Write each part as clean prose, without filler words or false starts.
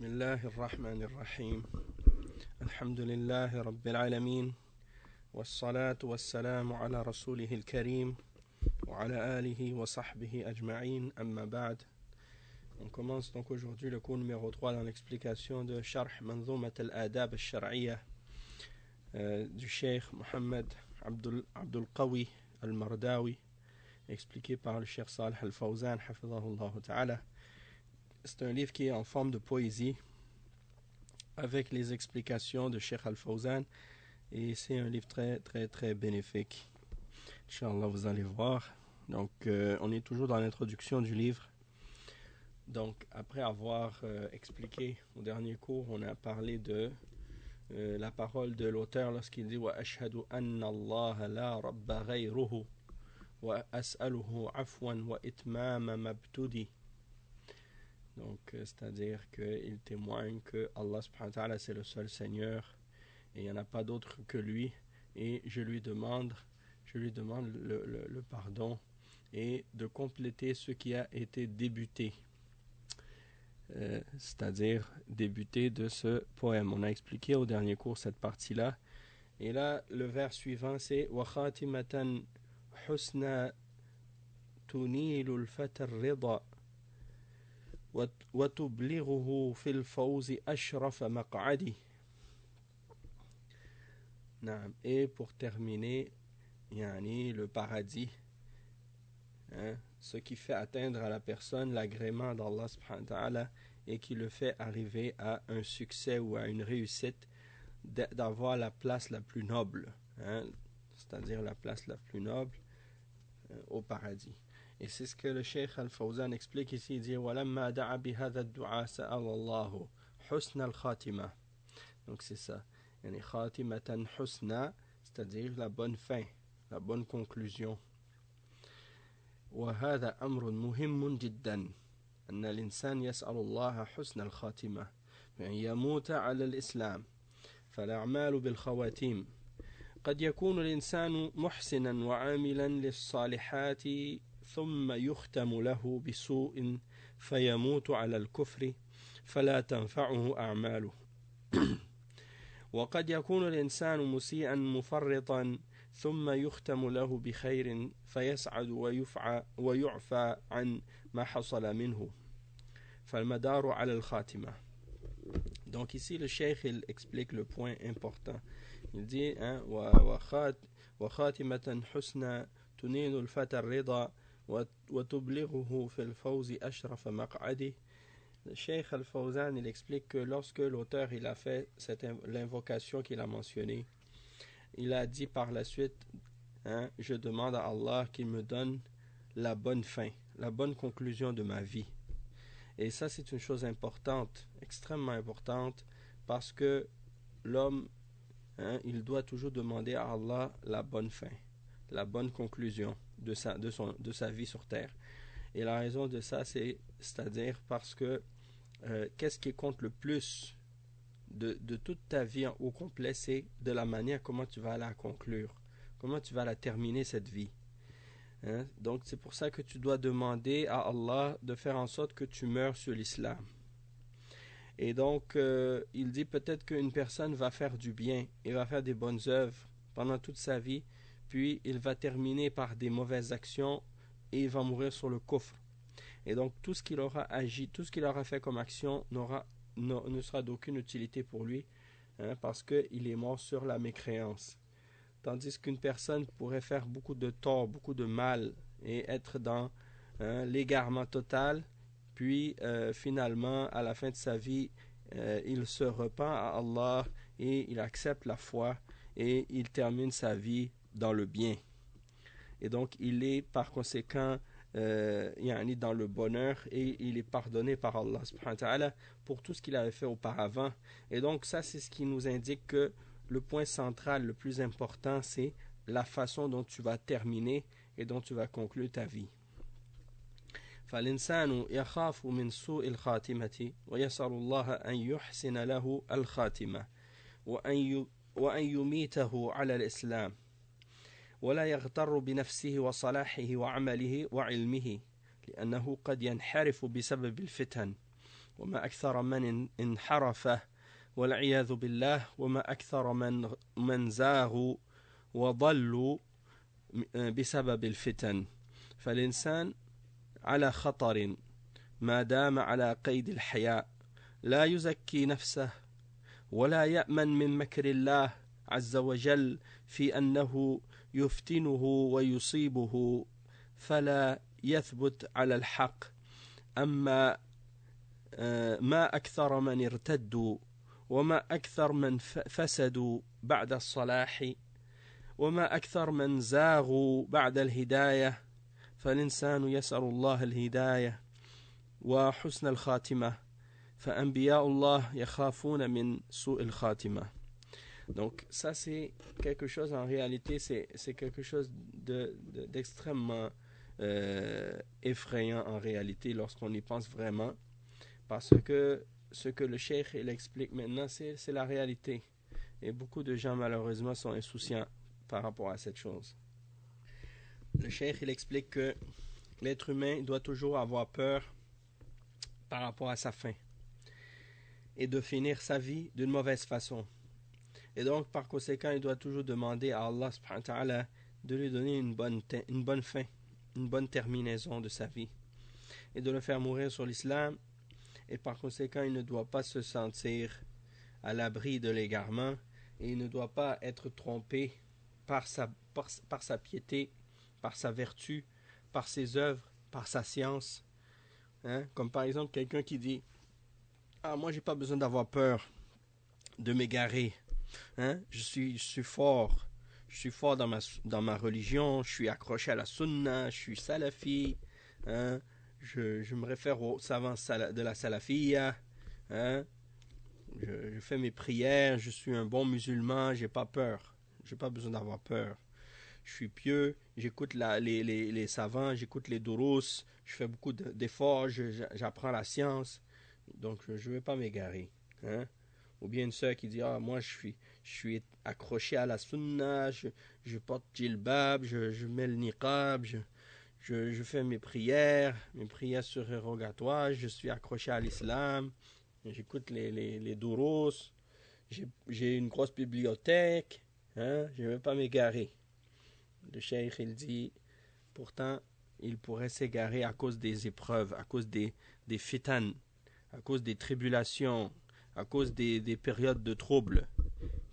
بسم الله الرحمن الرحيم الحمد لله رب العالمين والصلاة والسلام على رسوله الكريم وعلى آله وصحبه أجمعين أما بعد. On commence donc aujourd'hui le cours numéro 3 dans l'explication de Sharh Manzoumat al-Adab al-Shar'iyya du Cheikh Mohammed Abdul Qawi al-Mardawi, expliqué par le Cheikh Salih al-Fawzan hafidhahullah ta'ala. C'est un livre qui est en forme de poésie avec les explications de Cheikh Al-Fawzan et c'est un livre très très très bénéfique. Inch'Allah, vous allez voir. Donc on est toujours dans l'introduction du livre. Donc après avoir expliqué au dernier cours, on a parlé de la parole de l'auteur lorsqu'il dit wa ashhadu anna Allah la rabba ghayruhu wa as'aluhu afwan wa itmama mabtudi. Donc, c'est-à-dire qu'il témoigne que Allah subhanahu wa ta'ala c'est le seul Seigneur et il n'y en a pas d'autre que lui, et je lui demande le pardon et de compléter ce qui a été débuté, c'est-à-dire débuté de ce poème. On a expliqué au dernier cours cette partie-là, et là le vers suivant c'est wa khatimatan husna tunilul fatar rida وتبلغه في الفوز أشرف مقعدي. Et pour terminer, le paradis, ce qui fait atteindre à la personne l'agrément d'Allah subhanahu wa ta'ala et qui le fait arriver à un succès ou à une réussite, d'avoir la place la plus noble, c'est-à-dire la place la plus noble au paradis. Et c'est ce que le Cheikh Al-Fawzan explique ici. Il dit وَلَمَّا دَعَ بِهَذَا الدُّعَاء سَأَلَ اللَّهُ حُسْنَ الْخَاتِمَةِ. Donc c'est ça. خَاتِمَةً حُسْنَ, c'est-à-dire la bonne fin, la bonne conclusion. وهذا أمر مهم جدا أن الإنسان يسأل الله حسن الخاتمة بأن يموت على الإسلام فالأعمال بالخواتيم. قد يكون الإنسان محسنا وعاملا للصالحات ثم يختم له بسوء فيموت على الكفر فلا تنفعه أعماله. وقد يكون الإنسان مسيئا مفرطا ثم يختم له بخير فيسعد ويعفى عن ما حصل منه فالمدار على الخاتمة. Donc ici le cheikh il explique le point important. Il dit وخاتمة حسنى تنيل الفتى الرضا وتبلغه في الفوز أشرف مقعدي. Le Cheikh Al-Fawzan il explique que lorsque l'auteur il a fait l'invocation qu'il a mentionnée, il a dit par la suite je demande à Allah qu'il me donne la bonne fin, la bonne conclusion de ma vie. Et ça c'est une chose importante, extrêmement importante, parce que l'homme il doit toujours demander à Allah la bonne fin, la bonne conclusion de sa vie sur terre. Et la raison de ça c'est-à-dire parce que qu'est-ce qui compte le plus de toute ta vie au complet, c'est de la manière comment tu vas la conclure, comment tu vas la terminer cette vie. Donc c'est pour ça que tu dois demander à Allah de faire en sorte que tu meurs sur l'islam. Et donc il dit peut-être qu'une personne va faire du bien et va faire des bonnes œuvres pendant toute sa vie, puis il va terminer par des mauvaises actions et il va mourir sur le kufr. Et donc tout ce qu'il aura agi, tout ce qu'il aura fait comme action ne sera d'aucune utilité pour lui, parce qu'il est mort sur la mécréance. Tandis qu'une personne pourrait faire beaucoup de tort, beaucoup de mal et être dans l'égarement total, puis finalement à la fin de sa vie il se repent à Allah et il accepte la foi et il termine sa vie dans le bien. Et donc il est par conséquent dans le bonheur et il est pardonné par Allah subhanahu wa ta'ala pour tout ce qu'il avait fait auparavant. Et donc ça c'est ce qui nous indique que le point central, le plus important, c'est la façon dont tu vas terminer et dont tu vas conclure ta vie. فالإنسان يخاف من سوء الخاتمة ويسأل الله أن يحسن له الخاتمة وأن يميته على الإسلام ولا يغتر بنفسه وصلاحه وعمله وعلمه لأنه قد ينحرف بسبب الفتن وما أكثر من انحرف والعياذ بالله وما أكثر من زاغوا وضلوا بسبب الفتن فالإنسان على خطر ما دام على قيد الحياة لا يزكي نفسه ولا يأمن من مكر الله عز وجل في أنه يفتنه ويصيبه فلا يثبت على الحق أما ما أكثر من ارتدوا وما أكثر من فسدوا بعد الصلاح وما أكثر من زاغوا بعد الهداية فالإنسان يسأل الله الهداية وحسن الخاتمة فأنبياء الله يخافون من سوء الخاتمة. Donc ça c'est quelque chose en réalité c'est quelque chose d'extrêmement effrayant en réalité lorsqu'on y pense vraiment parce que ce que le cheikh il explique maintenant c'est la réalité et beaucoup de gens malheureusement sont insouciants par rapport à cette chose. Le cheikh il explique que l'être humain doit toujours avoir peur par rapport à sa fin et de finir sa vie d'une mauvaise façon. Et donc par conséquent il doit toujours demander à Allah subhanahu wa ta'ala de lui donner une bonne fin, une bonne terminaison de sa vie et de le faire mourir sur l'islam et par conséquent il ne doit pas se sentir à l'abri de l'égarement et il ne doit pas être trompé par sa piété, par sa vertu, par ses œuvres, par sa science. Comme par exemple quelqu'un qui dit « Ah, moi j'ai pas besoin d'avoir peur de m'égarer. Je suis fort. Je suis fort dans ma religion. Je suis accroché à la sunna. Je suis salafi. Je me réfère aux savants de la salafiyya. Je fais mes prières. Je suis un bon musulman. J'ai pas peur. J'ai pas besoin d'avoir peur. Je suis pieux, j'écoute les savants, j'écoute les durus, je fais beaucoup d'efforts, j'apprends la science, donc je ne vais pas m'égarer. Ou bien une sœur qui dit, moi je suis accroché à la sunna, je porte djilbab, je mets le niqab, je fais mes prières surérogatoires, je suis accroché à l'islam, j'écoute les durus, j'ai une grosse bibliothèque, je ne vais pas m'égarer. Le cheikh il dit pourtant il pourrait s'égarer à cause des épreuves, à cause des fitan, à cause des tribulations, à cause des périodes de troubles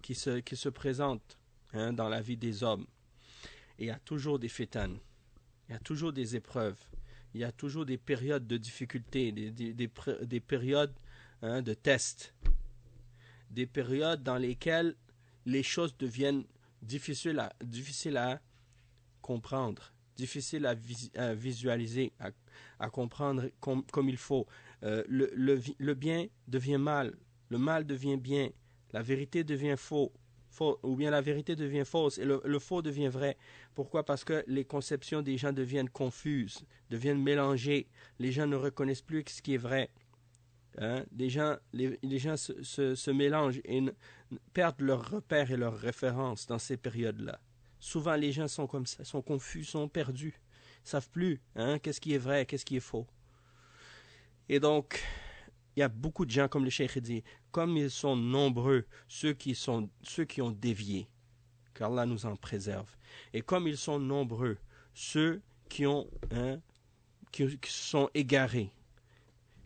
qui se présentent dans la vie des hommes. Et il y a toujours des fitan, il y a toujours des épreuves, il y a toujours des périodes de difficulté, des périodes de test, des périodes dans lesquelles les choses deviennent difficiles à comprendre, difficile à visualiser, à comprendre comme il faut. Le bien devient mal, le mal devient bien, la vérité devient faux, ou bien la vérité devient fausse et le faux devient vrai. Pourquoi? Parce que les conceptions des gens deviennent confuses, deviennent mélangées, les gens ne reconnaissent plus ce qui est vrai. Les gens se mélangent et perdent leurs repères et leurs références dans ces périodes-là. Souvent, les gens sont comme ça, sont confus, sont perdus, ne savent plus qu'est-ce qui est vrai, qu'est-ce qui est faux. Et donc, il y a beaucoup de gens, comme le cheikh dit, comme ils sont nombreux, ceux qui ont dévié, qu'Allah nous en préserve. Et comme ils sont nombreux, ceux qui sont égarés,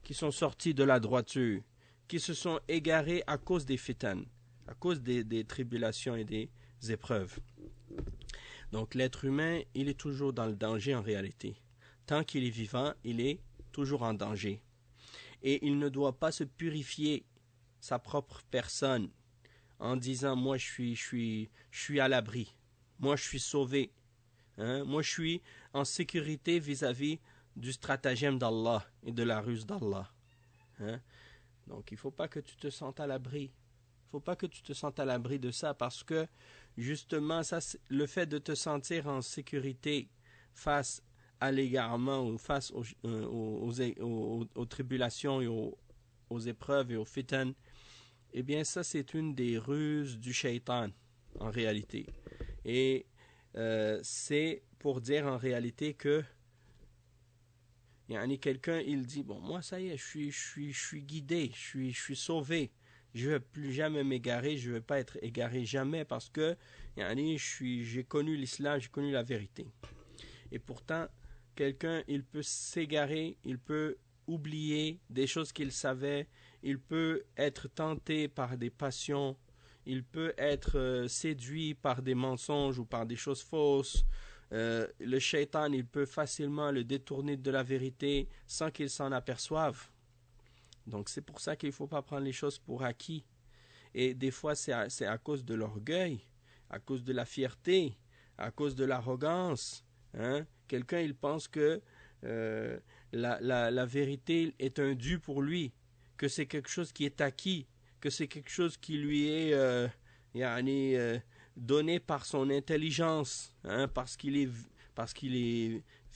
qui sont sortis de la droiture, qui se sont égarés à cause des fitanes, à cause des tribulations et des épreuves. Donc l'être humain, il est toujours dans le danger en réalité. Tant qu'il est vivant, il est toujours en danger. Et il ne doit pas se purifier sa propre personne en disant « moi je suis à l'abri, moi je suis sauvé, moi je suis en sécurité vis-à-vis du stratagème d'Allah et de la ruse d'Allah. » Donc il ne faut pas que tu te sentes à l'abri. Il ne faut pas que tu te sentes à l'abri de ça parce que justement, ça, le fait de te sentir en sécurité face à l'égarement ou face aux tribulations et aux épreuves et aux fitan, eh bien ça c'est une des ruses du shaitan en réalité. Et c'est pour dire en réalité que quelqu'un, il dit, bon, moi, ça y est, je suis guidé, je suis sauvé. Je ne vais plus jamais m'égarer, je ne vais pas être égaré jamais parce que j'ai connu l'islam, j'ai connu la vérité. Et pourtant, quelqu'un, il peut s'égarer, il peut oublier des choses qu'il savait, il peut être tenté par des passions, il peut être séduit par des mensonges ou par des choses fausses. Le shaitan, il peut facilement le détourner de la vérité sans qu'il s'en aperçoive. Donc c'est pour ça qu'il ne faut pas prendre les choses pour acquis. Et des fois, c'est à cause de l'orgueil, à cause de la fierté, à cause de l'arrogance. Hein? Quelqu'un, il pense que la vérité est un dû pour lui, que c'est quelque chose qui est acquis, que c'est quelque chose qui lui est donné par son intelligence, hein? parce qu'il est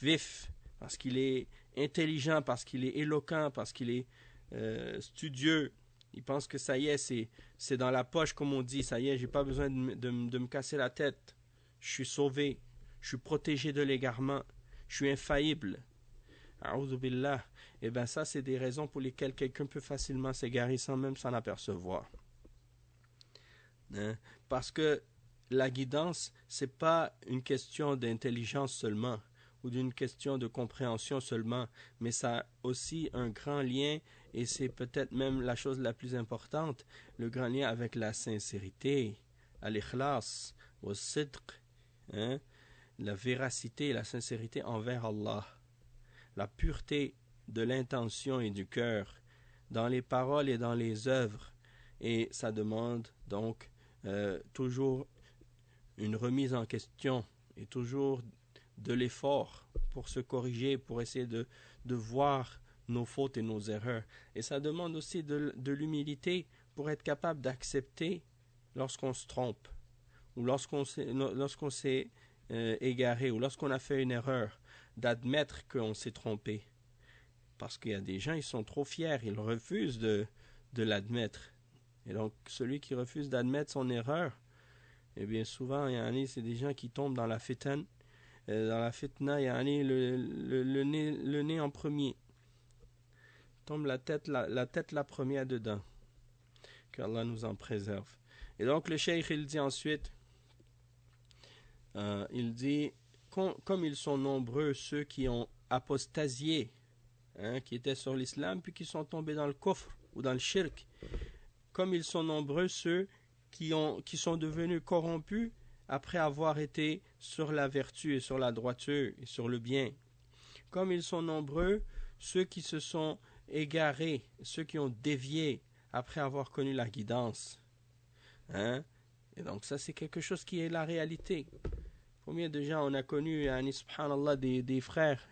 vif, parce qu'il est intelligent, parce qu'il est éloquent, parce qu'il est studieux. Il pense que ça y est, c'est dans la poche, comme on dit. Ça y est, j'ai pas besoin de me casser la tête. Je suis sauvé. Je suis protégé de l'égarement. Je suis infaillible. A'udhu billah. Et bien ça, c'est des raisons pour lesquelles quelqu'un peut facilement s'égarer sans même s'en apercevoir. Hein? Parce que la guidance, c'est pas une question d'intelligence seulement ou d'une question de compréhension seulement, mais ça a aussi un grand lien, et c'est peut-être même la chose la plus importante, le grand lien avec la sincérité, al-ikhlas, al-sidq, hein? La véracité et la sincérité envers Allah, la pureté de l'intention et du cœur, dans les paroles et dans les œuvres, et ça demande donc toujours une remise en question et toujours de l'effort pour se corriger, pour essayer de voir nos fautes et nos erreurs. Et ça demande aussi de l'humilité pour être capable d'accepter lorsqu'on se trompe ou lorsqu'on s'est égaré ou lorsqu'on a fait une erreur, d'admettre qu'on s'est trompé. Parce qu'il y a des gens, ils sont trop fiers, ils refusent de l'admettre. Et donc, celui qui refuse d'admettre son erreur, eh bien souvent, c'est des gens qui tombent dans la fitna. Dans la fitna, le nez en premier. Tombe la tête la première dedans. Qu'Allah nous en préserve. Et donc, le cheikh, il dit ensuite, il dit, comme ils sont nombreux ceux qui ont apostasié, hein, qui étaient sur l'islam, puis qui sont tombés dans le kufr ou dans le shirk, comme ils sont nombreux ceux qui sont devenus corrompus après avoir été sur la vertu et sur la droiture et sur le bien. Comme ils sont nombreux ceux qui se sont égarés, ceux qui ont dévié après avoir connu la guidance. Hein? Et donc ça, c'est quelque chose qui est la réalité. Combien de gens on a connu, subhanallah, des frères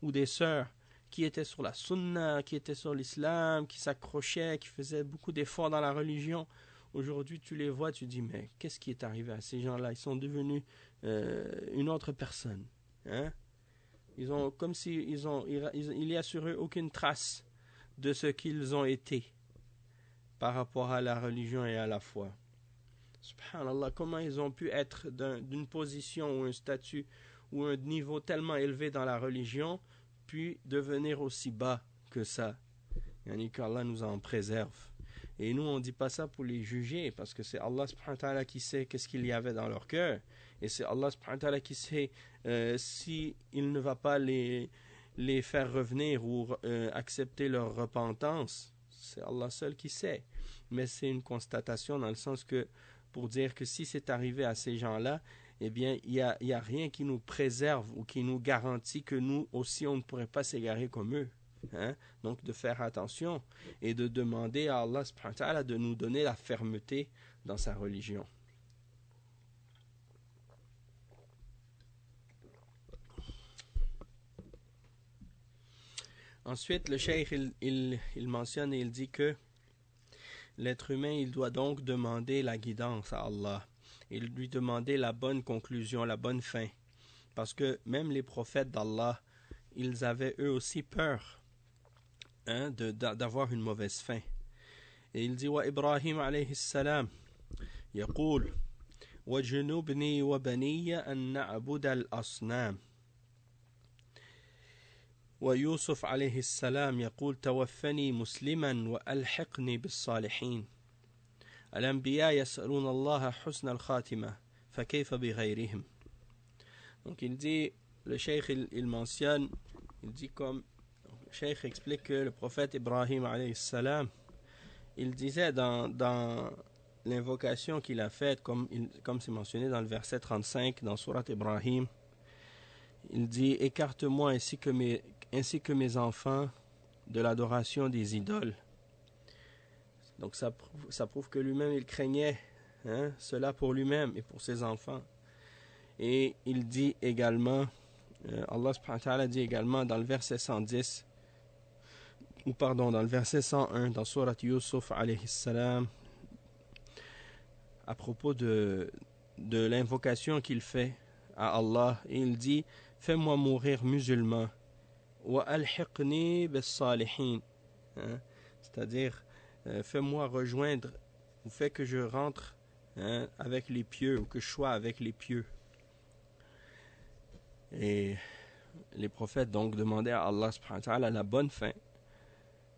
ou des sœurs qui étaient sur la sunna, qui étaient sur l'islam, qui s'accrochaient, qui faisaient beaucoup d'efforts dans la religion. Aujourd'hui, tu les vois, tu dis, mais qu'est-ce qui est arrivé à ces gens-là? Ils sont devenus une autre personne. Hein? Ils ont, comme si il y a sur eux aucune trace de ce qu'ils ont été par rapport à la religion et à la foi. Subhanallah, comment ils ont pu être d'une position ou un statut ou un niveau tellement élevé dans la religion, puis devenir aussi bas que ça. Qu'Allah nous en préserve. Et nous, on ne dit pas ça pour les juger, parce que c'est Allah subhanahu wa ta'ala qui sait qu'est-ce qu'il y avait dans leur cœur. Et c'est Allah subhanahu wa ta'ala qui sait si il ne va pas les faire revenir ou accepter leur repentance. C'est Allah seul qui sait. Mais c'est une constatation dans le sens que, pour dire que si c'est arrivé à ces gens-là, eh bien, il y a rien qui nous préserve ou qui nous garantit que nous aussi, on ne pourrait pas s'égarer comme eux. Hein? Donc, de faire attention et de demander à Allah subhanahu wa ta'ala de nous donner la fermeté dans sa religion. Ensuite, le cheikh, il mentionne et il dit que l'être humain, il doit donc demander la guidance à Allah. Et lui demander la bonne conclusion, la bonne fin. Parce que même les prophètes d'Allah, ils avaient eux aussi peur, hein, d'avoir une mauvaise fin. Et il dit, wa Ibrahim alayhi salam, يقول وجنوبني وبني أن نعبد الأصنام. ويوسف عليه السلام يقول توفني مسلما وألحقني بالصالحين. الأنبياء يسألون الله حسن الخاتمة فكيف بغيرهم. Donc il dit, le cheikh il mentionne, il dit comme, le cheikh explique que le prophète Ibrahim alayhi salam, il disait dans l'invocation qu'il a faite, comme c'est mentionné dans le verset 35 dans Surat Ibrahim, il dit écarte-moi ainsi que mes enfants de l'adoration des idoles. Donc ça prouve que lui-même il craignait cela pour lui-même et pour ses enfants. Et il dit également, Allah subhanahu wa ta'ala dit également dans le verset 110, dans le verset 101 dans Surat Yusuf alayhi salam, à propos de l'invocation qu'il fait à Allah, et il dit fais-moi mourir musulman wa alhiqni bis salihin, c'est-à-dire fais-moi rejoindre ou fais que je rentre avec les pieux, ou que je sois avec les pieux. Et les prophètes donc demandaient à Allah subhanahu wa ta'ala la bonne fin.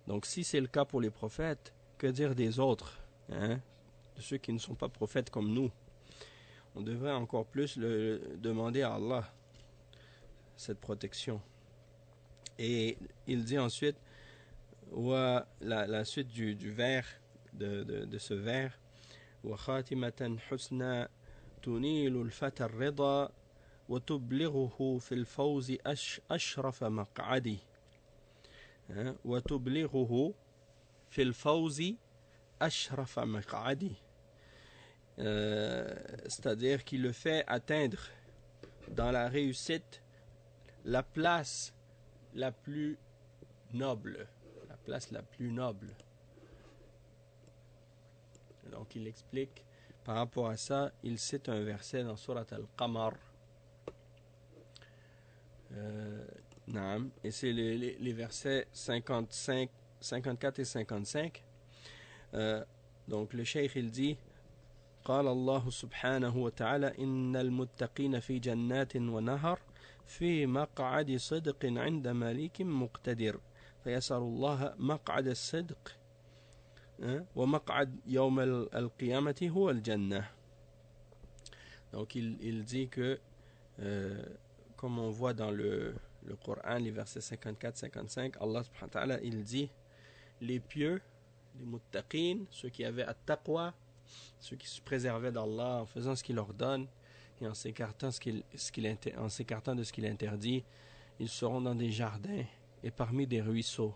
Donc si c'est le cas pour les prophètes, que dire des autres, de ceux qui ne sont pas prophètes comme nous? On devrait encore plus demander à Allah cette protection. Et il dit ensuite, la suite du vers, de ce vers, وَخَاتِمَةً حُسْنًا تُنِيلُ الْفَتَى الرِّضَى وَتُبْلِغُهُ فِي الْفَوْزِ أَشْرَفَ مَقْعَدِهِ وَتُبْلِغُهُ فِي الْفَوْزِ أَشْرَفَ مَقْعَدِهِ. C'est-à-dire qu'il le fait atteindre dans la réussite la place la plus noble. La place la plus noble. Donc il explique par rapport à ça, il cite un verset dans Surat Al-Qamar. Et c'est les versets 54 et 55. Donc le cheikh il dit قال الله سبحانه وتعالى إن المتقين في جنات ونهر في مقعد صدق عند مليك مقتدر فيسأل الله مقعد الصدق ومقعد يوم القيامة هو الجنة. Donc il dit que comme on voit dans le Coran, les versets 54-55, Allah subhanahu wa ta'ala il dit les pieux, les muttaqin, ceux qui avaient at-taqwa, ceux qui se préservaient d'Allah en faisant ce qu'il ordonne et en s'écartant de ce qu'il interdit, ils seront dans des jardins et parmi des ruisseaux,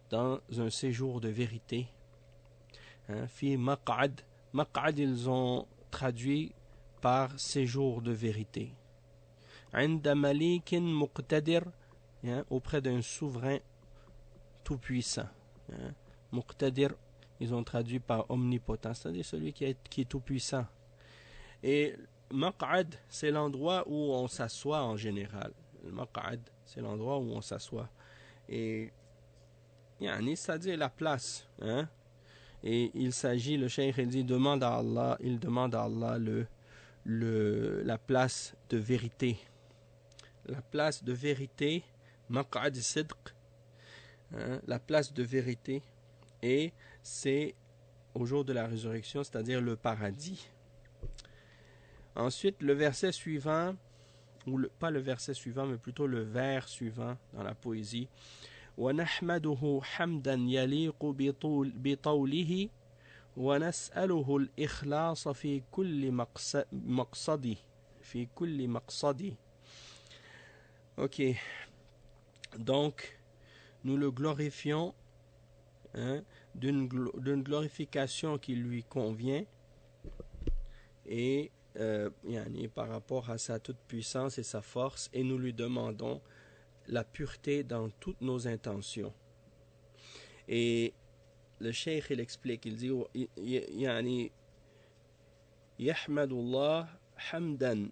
dans un séjour de vérité. Fi maq'ad, maq'ad ils ont traduit par séjour de vérité. Inda malikin muqtadir, auprès d'un souverain tout puissant. Muqtadir, ils ont traduit par omnipotent, c'est-à-dire celui qui est tout puissant. Et maq'ad, c'est l'endroit où on s'assoit en général. Le maq'ad, c'est l'endroit où on s'assoit. Et c'est-à-dire la place. Et il s'agit, le cheikh il dit, il demande à Allah la place de vérité. La place de vérité, maq'ad sidq, la place de vérité, et c'est au jour de la résurrection, c'est-à-dire le paradis. Ensuite, le verset suivant, pas le verset suivant, mais plutôt le vers suivant dans la poésie. وَنَحْمَدُهُ حَمْدًا يَلِيقُ بِطَوْلِهِ وَنَسْأَلُهُ الْإِخْلَاصَ فِي كُلِّ مَقْصَدِ. Ok, donc nous le glorifions d'une glorification qui lui convient et par rapport à sa toute puissance et sa force, et nous lui demandons la pureté dans toutes nos intentions. Et le cheikh il explique, il dit يحمد الله حمدا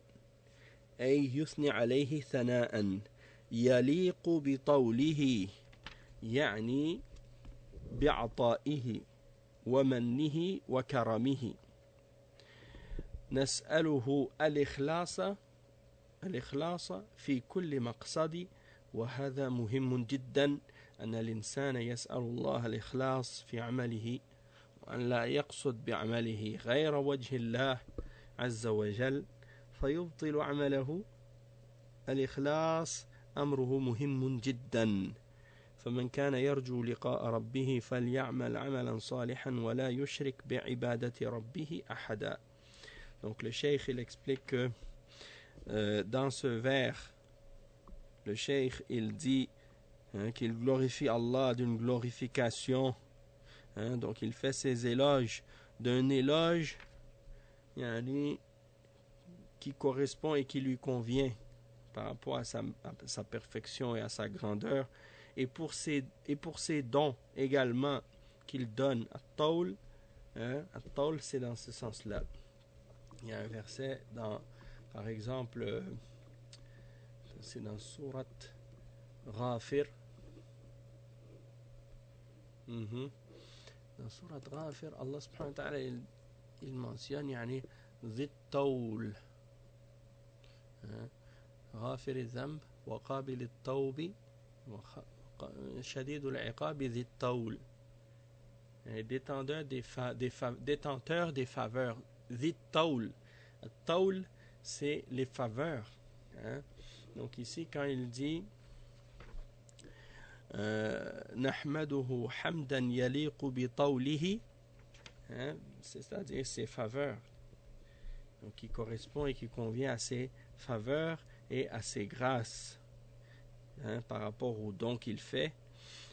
أي يثني عليه ثناء يليق بطوله يعني بعطائه ومنه وكرمه. نسأله الإخلاص في كل مقصد وهذا مهم جدا أن الإنسان يسأل الله الإخلاص في عمله وأن لا يقصد بعمله غير وجه الله عز وجل فيبطل عمله. الإخلاص أمره مهم جدا. فمن كان يرجو لقاء ربه فليعمل عملا صالحا ولا يشرك بعبادة ربه أحدا. Donc le cheikh il explique que dans ce vers, le cheikh il dit qu'il glorifie Allah d'une glorification. Donc il fait ses éloges d'un éloge qui correspond et qui lui convient par rapport à sa perfection et à sa grandeur. Et pour ses dons également qu'il donne à Taul, At-Tawl, c'est dans ce sens-là. Il y a un verset par exemple, c'est dans Surat Ghafir. Dans Surat Ghafir, Allah subhanahu wa ta'ala, il mentionne ذي الطول غافر الذنب وقابل التوب شديد العقاب ذي الطول, détenteur des faveurs. ذي الطول, الطول c'est les faveurs. Donc ici quand il dit نحمده حمدا يليق بطوله, c'est-à-dire ses faveurs, donc qui correspond et qui convient à ses faveurs et à ses grâces, par rapport aux dons qu'il fait.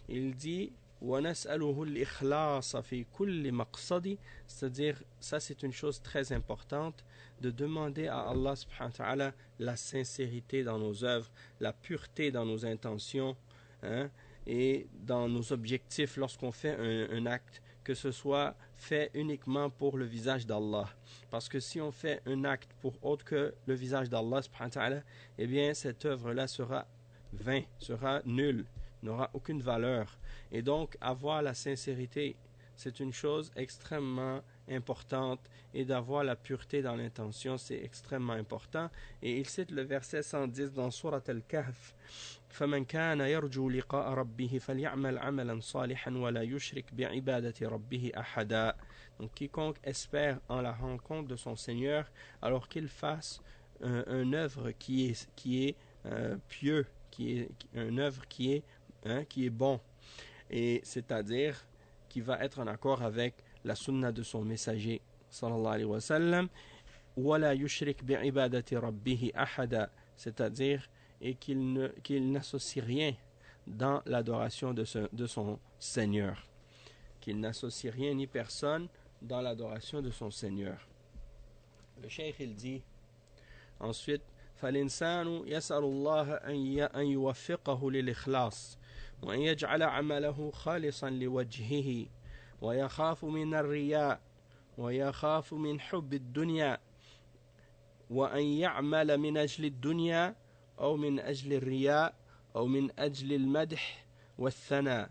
Il dit وَنَسْأَلُهُ الْإِخْلَاصَ فِي كُلِّ مَقْصَدِ, c'est-à-dire ça c'est une chose très importante, de demander à Allah subhanahu wa ta'ala la sincérité dans nos œuvres, la pureté dans nos intentions, et dans nos objectifs lorsqu'on fait un acte, que ce soit fait uniquement pour le visage d'Allah. Parce que si on fait un acte pour autre que le visage d'Allah subhanahu wa ta'ala, eh bien cette œuvre-là sera vaine, sera nulle, n'aura aucune valeur. Et donc avoir la sincérité, c'est une chose extrêmement importante, et d'avoir la pureté dans l'intention, c'est extrêmement important. Et il cite le verset 110 dans Surat Al-Kahf: فَمَنْ كَانَ يَرْجُو لِقَاءَ رَبِّهِ فَلْيَعْمَلْ عَمَلًا صَالِحًا وَلَا يُشْرِكْ بِعِبَادَةِ رَبِّهِ أَحَدًا. Donc quiconque espère en la rencontre de son Seigneur, alors qu'il fasse une œuvre qui est pieux, une œuvre qui est bon, et c'est-à-dire qui va être en accord avec la sunna de son messager sallallahu alayhi wa sallam, وَلَا يُشْرِكْ بِعِبَادَةِ رَبِّهِ أَحَدًا, c'est-à-dire et qu'il n'associe rien dans l'adoration de son Seigneur, qu'il n'associe rien ni personne dans l'adoration de son Seigneur. Le cheikh il dit ensuite: فَالْإِنسَانُ يَسْأَلُ اللَّهَ أَنْ يُوَفِّقَهُ لِلْإِخْلَاصِ وأن يجعل عمله خالصا لوجهه ويخاف من الرياء ويخاف من حب الدنيا وأن يعمل من أجل الدنيا أو من أجل الرياء أو من أجل المدح والثناء.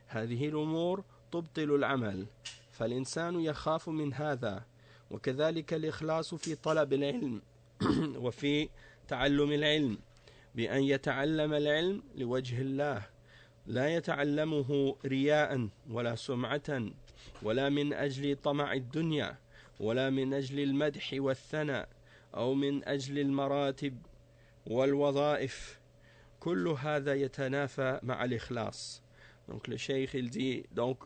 هذه الأمور تبطل العمل، فالإنسان يخاف من هذا. وكذلك الإخلاص في طلب العلم وفي تعلم العلم، بأن يتعلم العلم لوجه الله، لا يتعلمه رياء ولا سمعة ولا من أجل طمع الدنيا ولا من أجل المدح والثناء أو من أجل المراتب والوظائف. كل هذا يتنافى مع الإخلاص. Donc le cheikh il dit, donc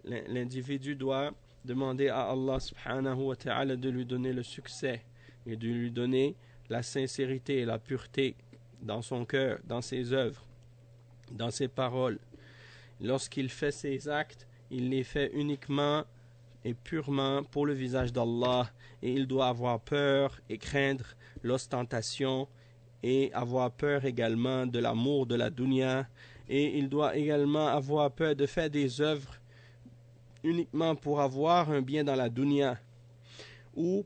l'individu doit demander à Allah subhanahu wa ta'ala de lui donner le succès et de lui donner la sincérité et la pureté dans son cœur, dans ses œuvres, dans ses paroles. Lorsqu'il fait ses actes, il les fait uniquement et purement pour le visage d'Allah, et il doit avoir peur et craindre l'ostentation, et avoir peur également de l'amour de la dunya, et il doit également avoir peur de faire des œuvres uniquement pour avoir un bien dans la dunya, ou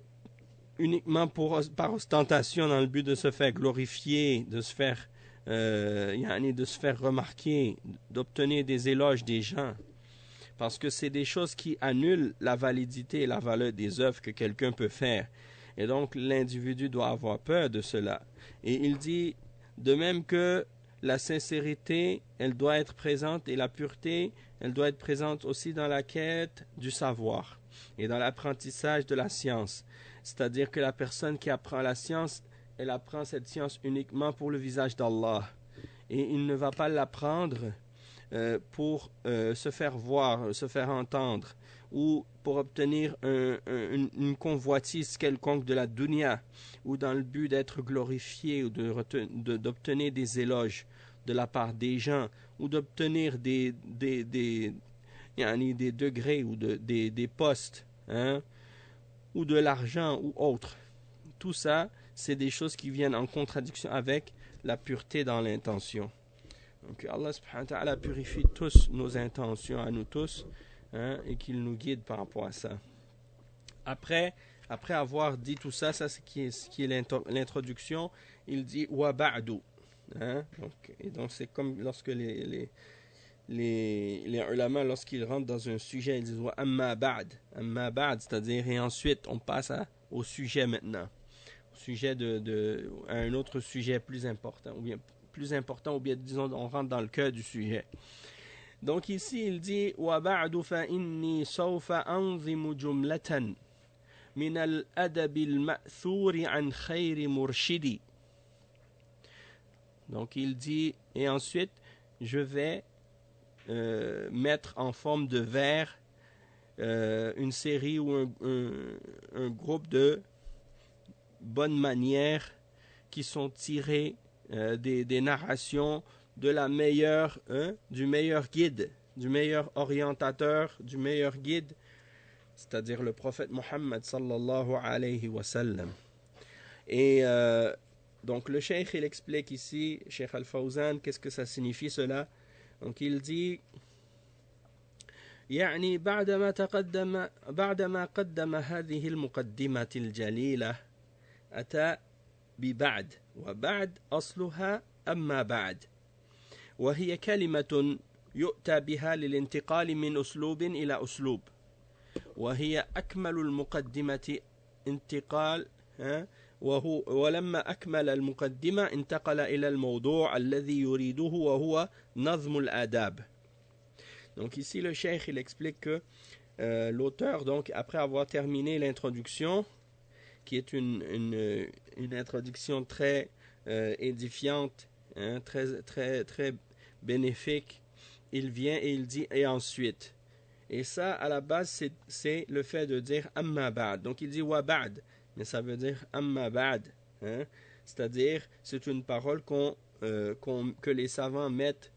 uniquement par ostentation, dans le but de se faire glorifier, de se faire remarquer, d'obtenir des éloges des gens, parce que c'est des choses qui annulent la validité et la valeur des œuvres que quelqu'un peut faire. Et donc l'individu doit avoir peur de cela. Et il dit de même que la sincérité, elle doit être présente, et la pureté, elle doit être présente aussi dans la quête du savoir et dans l'apprentissage de la science. C'est-à-dire que la personne qui apprend la science, elle apprend cette science uniquement pour le visage d'Allah. Et il ne va pas l'apprendre pour se faire voir, se faire entendre, ou pour obtenir une convoitise quelconque de la dunya, ou dans le but d'être glorifié, ou d'obtenir des éloges de la part des gens, ou d'obtenir des degrés, ou des postes, hein, ou de l'argent, ou autre. Tout ça, c'est des choses qui viennent en contradiction avec la pureté dans l'intention. Donc Allah subhanahu wa ta'ala purifie tous nos intentions à nous tous, hein, et qu'il nous guide par rapport à ça. Après avoir dit tout ça, ça c'est ce qui est l'introduction, il dit wa ba'du, hein, donc c'est comme lorsque les ulama, lorsqu'ils rentrent dans un sujet, ils disent wa amma ba'd, c'est-à-dire et ensuite on passe au sujet maintenant, au sujet à un autre sujet plus important, ou bien disons on rentre dans le cœur du sujet. Donc ici il dit wa ba'du fa inni sawfa anzimu jumlatan min al-adab al-ma'thur an khayr murshidi. Donc il dit, et ensuite je vais mettre en forme de vers une série ou un groupe de bonnes manières qui sont tirées des narrations de la meilleure, du meilleur guide, du meilleur orientateur, du meilleur guide, c'est-à-dire le prophète Mohammed sallallahu alayhi wa sallam. Et donc le cheikh il explique ici, Cheikh Al-Fawzan, qu'est-ce que ça signifie cela. Donc il dit يعني بعدما قدم هذه المقدمة الجليلة أتى ببعد، وبعد أصلها أما بعد، وهي كلمة يؤتى بها للانتقال من أسلوب إلى أسلوب، وهي أكمل المقدمة انتقال، ولما أكمل المقدمة انتقل إلى الموضوع الذي يريده وهو نظم الآداب. Donc ici le cheikh il explique que l'auteur, donc après avoir terminé l'introduction, qui est une introduction très édifiante, hein, très bénéfique, il vient et il dit et ensuite. Et ça à la base c'est le fait de dire amma ba'd. Donc il dit wa ba'd, mais ça veut dire amma ba'd, hein? C'est-à-dire c'est une parole que les savants mettent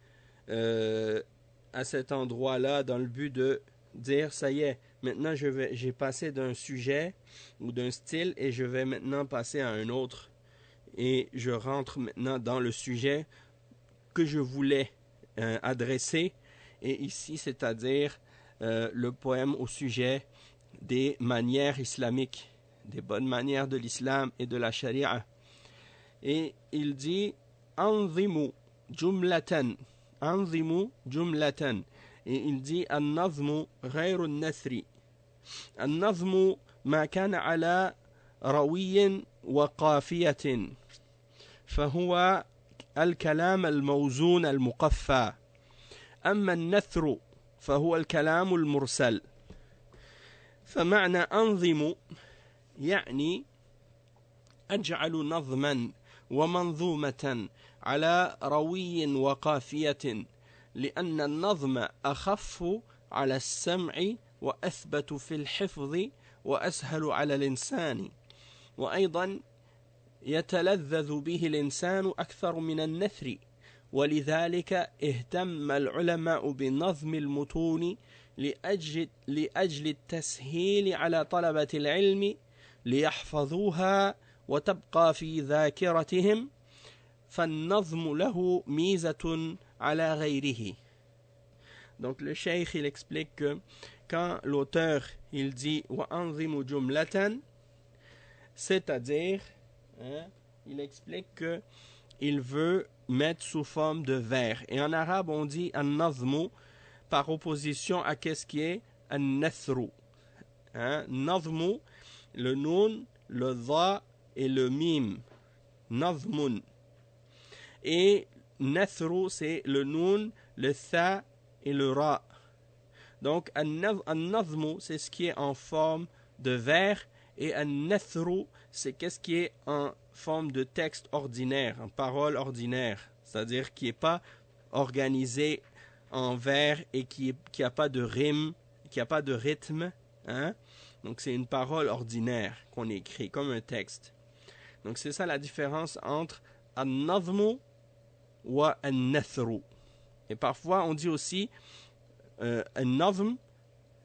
à cet endroit-là dans le but de dire ça y est, maintenant j'ai passé d'un sujet ou d'un style et je vais maintenant passer à un autre, et je rentre maintenant dans le sujet que je voulais adresser, et ici c'est-à-dire le poème au sujet des manières islamiques, des bonnes manières de l'islam et de la charia. Et il dit anzimu jumlatan, anzimu jumlatan, et il dit an-nazmu ghayru an-nasri. An-nazmu ma kana ala rawiyin wa qafiyatin فهو الكلام الموزون المقفى، أما النثر فهو الكلام المرسل. فمعنى أنظم يعني أجعل نظما ومنظومة على روي وقافية، لأن النظم أخف على السمع وأثبت في الحفظ وأسهل على الإنسان، وأيضا يتلذذ به الإنسان أكثر من النثر، ولذلك اهتم العلماء بنظم المتون لأجل التسهيل على طلبة العلم ليحفظوها وتبقى في ذاكرتهم، فالنظم له ميزة على غيره. Donc le cheikh il explique que quand l'auteur il dit wa anzimu jumlatan, c'est-à-dire, hein, il explique que il veut mettre sous forme de vers. Et en arabe on dit an-nazmu par opposition à qu'est-ce qui est an-nathru, hein? Nazmu, le noun, le dha et le mim, nazmun. Et nathru, c'est le noun, le tha et le ra. Donc, an-nazmu, c'est ce qui est en forme de vers, et an-nathru, c'est qu'est-ce qui est en forme de texte ordinaire, en parole ordinaire, c'est-à-dire qui n'est pas organisé en vers et qui a pas de rime, qui a pas de rythme, hein? Donc, c'est une parole ordinaire qu'on écrit, comme un texte. Donc, c'est ça la différence entre an-nazmu wa an-nathru. Et parfois, on dit aussi an-nazm,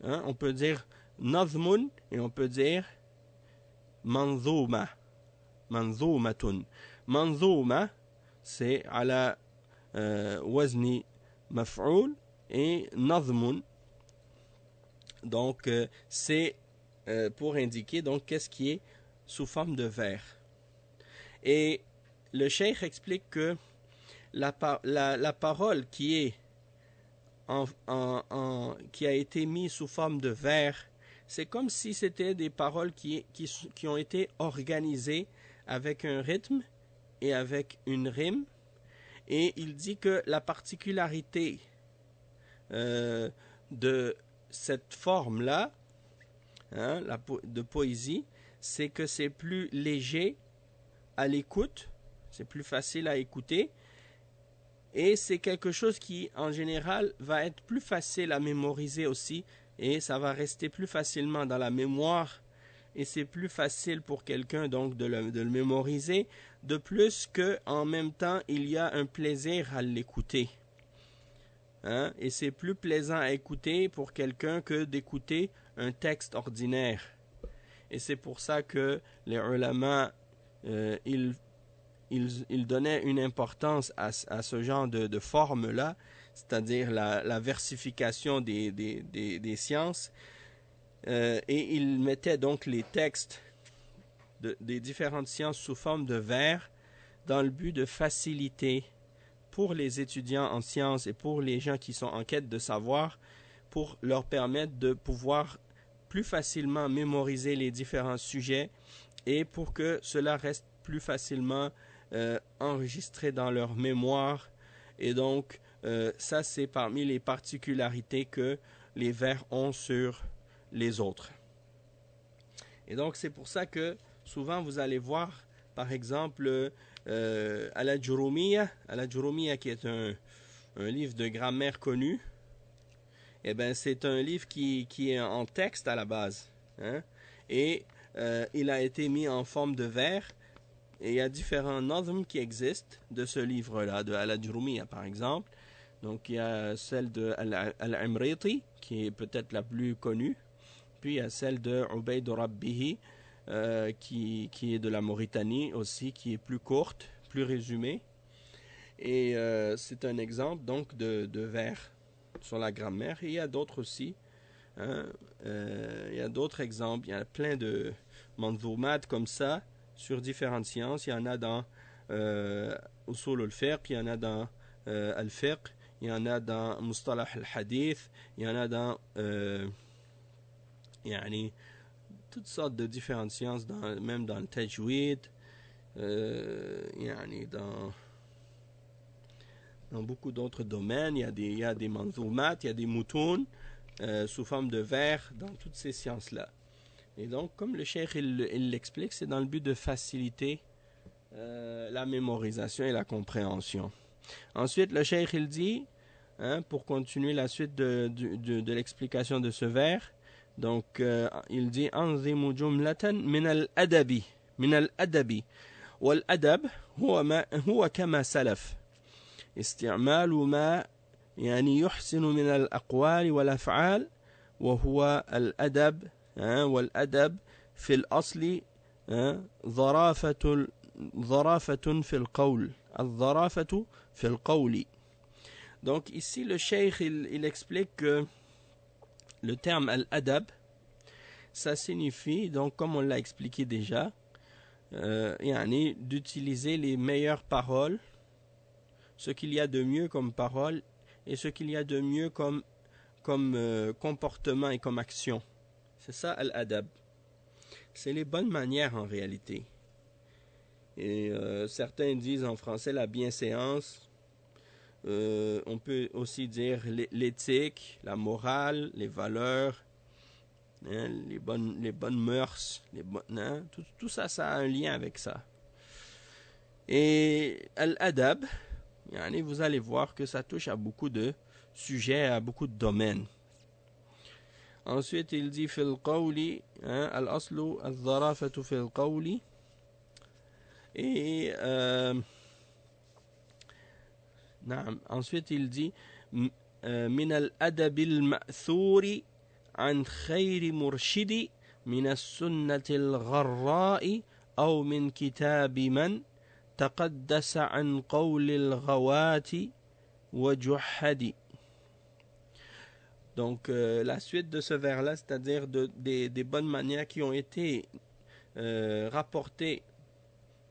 hein, on peut dire nazmun et on peut dire manzouma, manzoumatun. Manzouma, c'est ala wazni maf'oul et nazmun. Donc, c'est pour indiquer donc qu'est-ce qui est sous forme de vers. Et le cheikh explique que la parole qui est qui a été mise sous forme de vers, c'est comme si c'était des paroles qui ont été organisées avec un rythme et avec une rime. Et il dit que la particularité de cette forme-là, hein, de poésie, c'est que c'est plus léger à l'écoute, c'est plus facile à écouter, et c'est quelque chose qui, en général, va être plus facile à mémoriser aussi, et ça va rester plus facilement dans la mémoire, et c'est plus facile pour quelqu'un donc de le mémoriser, de plus qu'en même temps, il y a un plaisir à l'écouter. Hein? Et c'est plus plaisant à écouter pour quelqu'un que d'écouter un texte ordinaire. Et c'est pour ça que les ulama, ils donnaient une importance à ce genre de forme-là, c'est-à-dire la versification des sciences, et ils mettaient donc les textes des différentes sciences sous forme de vers dans le but de faciliter pour les étudiants en sciences et pour les gens qui sont en quête de savoir, pour leur permettre de pouvoir plus facilement mémoriser les différents sujets et pour que cela reste plus facilement enregistré dans leur mémoire. Et donc, ça, c'est parmi les particularités que les vers ont sur les autres. Et donc, c'est pour ça que souvent, vous allez voir, par exemple, Al-Ajurumiyya qui est un livre de grammaire connu, eh bien, c'est un livre qui est en texte à la base. Hein? Et il a été mis en forme de vers. Et il y a différents nazm qui existent de ce livre-là, de Al-Ajurumiyya par exemple. Donc, il y a celle de Al-Imriti, qui est peut-être la plus connue. Puis, il y a celle de Ubayd Rabbihi, qui est de la Mauritanie aussi, qui est plus courte, plus résumée. Et c'est un exemple donc de vers sur la grammaire. Et il y a d'autres aussi. Hein, il y a d'autres exemples. Il y a plein de manzoumat comme ça sur différentes sciences. Il y en a dans Usul al-Fiqh, il y en a dans al-Fiqh, il y en a dans Mustalah al-Hadith, il y en a dans toutes sortes de différentes sciences, même dans le Tajwid, dans beaucoup d'autres domaines. Il y a des manzoumat, il y a des moutoun sous forme de vers dans toutes ces sciences-là. Et donc, comme le cheikh il l'explique, c'est dans le but de faciliter la mémorisation et la compréhension. Ensuite, le cheikh il dit, hein, pour continuer la suite de l'explication de ce vers, donc il dit anzimu jumlatan min al-adabi wal adab huwa kama salaf استعمال ما يعني يحسن من الأقوال والأفعال وهو الأدب والأدب في الأصل ظرافة في القول الظرافة في القول. Donc ici le cheikh il explique que le terme al-adab ça signifie donc comme on l'a expliqué déjà d'utiliser les meilleures paroles, ce qu'il y a de mieux comme parole et ce qu'il y a de mieux comme comportement et comme action. C'est ça al-adab. C'est les bonnes manières en réalité. Et certains disent en français la bienséance, on peut aussi dire l'éthique, la morale, les valeurs, hein, les bonnes mœurs, hein, tout ça, ça a un lien avec ça. Et al-adab, vous allez voir que ça touche à beaucoup de sujets, à beaucoup de domaines. Ensuite, il dit fil qawli, al-aslu al-dharafatu fil qawli. Et ensuite, il dit min al-adab al-ma'thuri an khayri murshidi min as-sunnati al-gharra'i aw min kitabi man تقدس عن قول الغوات وجحد. Donc la suite de ce vers-là, c'est-à-dire des bonnes manières qui ont été rapportées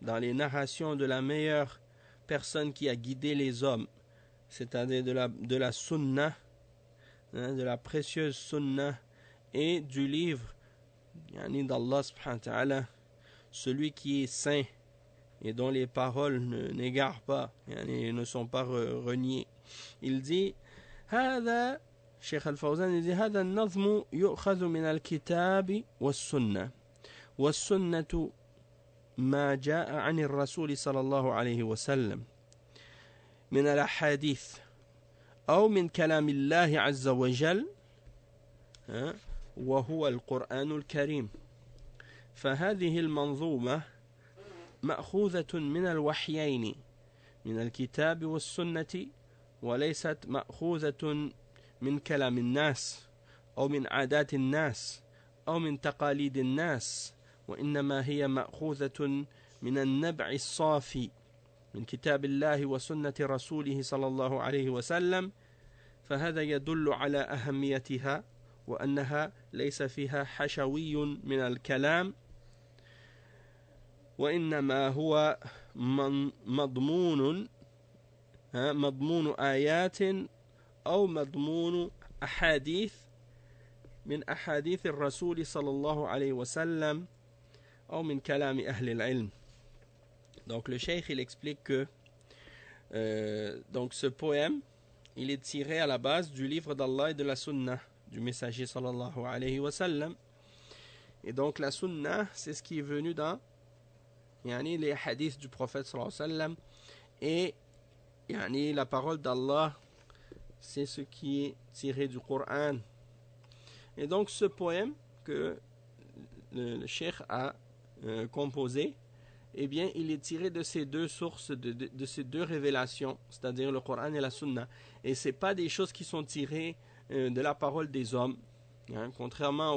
dans les narrations de la meilleure personne qui a guidé les hommes, c'est-à-dire de la sunna, hein, de la précieuse sunna et du livre d'Allah subhanahu wa ta'ala, celui qui est saint et dont les paroles n'égarent pas, ne sont pas reniées. Il dit هذا شيخ الفوزان يقول هذا النظم يؤخذ من الكتاب والسنة والسنة ما جاء عن الرسول صلى الله عليه وسلم من الأحاديث أو من كلام الله عز وجل وهو القرآن الكريم. فهذه المنظومة مأخوذة من الوحيين من الكتاب والسنة وليست مأخوذة من كلام الناس أو من عادات الناس أو من تقاليد الناس، وإنما هي مأخوذة من النبع الصافي من كتاب الله وسنة رسوله صلى الله عليه وسلم. فهذا يدل على أهميتها وأنها ليس فيها حشوي من الكلام، وإنما هو مضمون آيات أو مضمون أحاديث من أحاديث الرسول صلى الله عليه وسلم أو من كلام أهل العلم. Donc le cheikh il explique que donc ce poème il est tiré à la base du livre d'Allah et de la sunna du messager sallallahu alayhi wa sallam. Et donc la sunna c'est ce qui est venu dans les hadiths du prophète sallallahu alayhi wa sallam, et la parole d'Allah c'est ce qui est tiré du Coran. Et donc ce poème que le cheikh a composé, eh bien il est tiré de ces deux sources, de ces deux révélations, c'est-à-dire le Coran et la Sunna. Et ce n'est pas des choses qui sont tirées de la parole des hommes, contrairement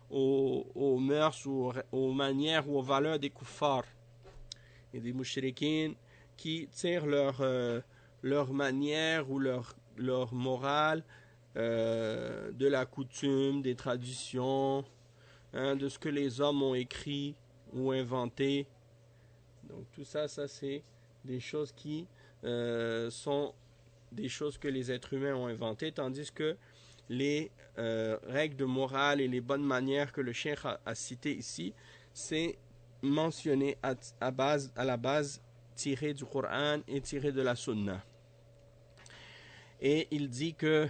aux mœurs, aux manières ou aux valeurs des kuffars et des mushrikines qui tirent leur manière ou leur morale de la coutume, des traditions, de ce que les hommes ont écrit ou inventé. Donc tout ça c'est des choses qui sont des choses que les êtres humains ont inventées, tandis que les règles de morale et les bonnes manières que le cheikh a citées ici, c'est mentionné à la base tiré du Coran et tiré de la Sunna. Et il dit que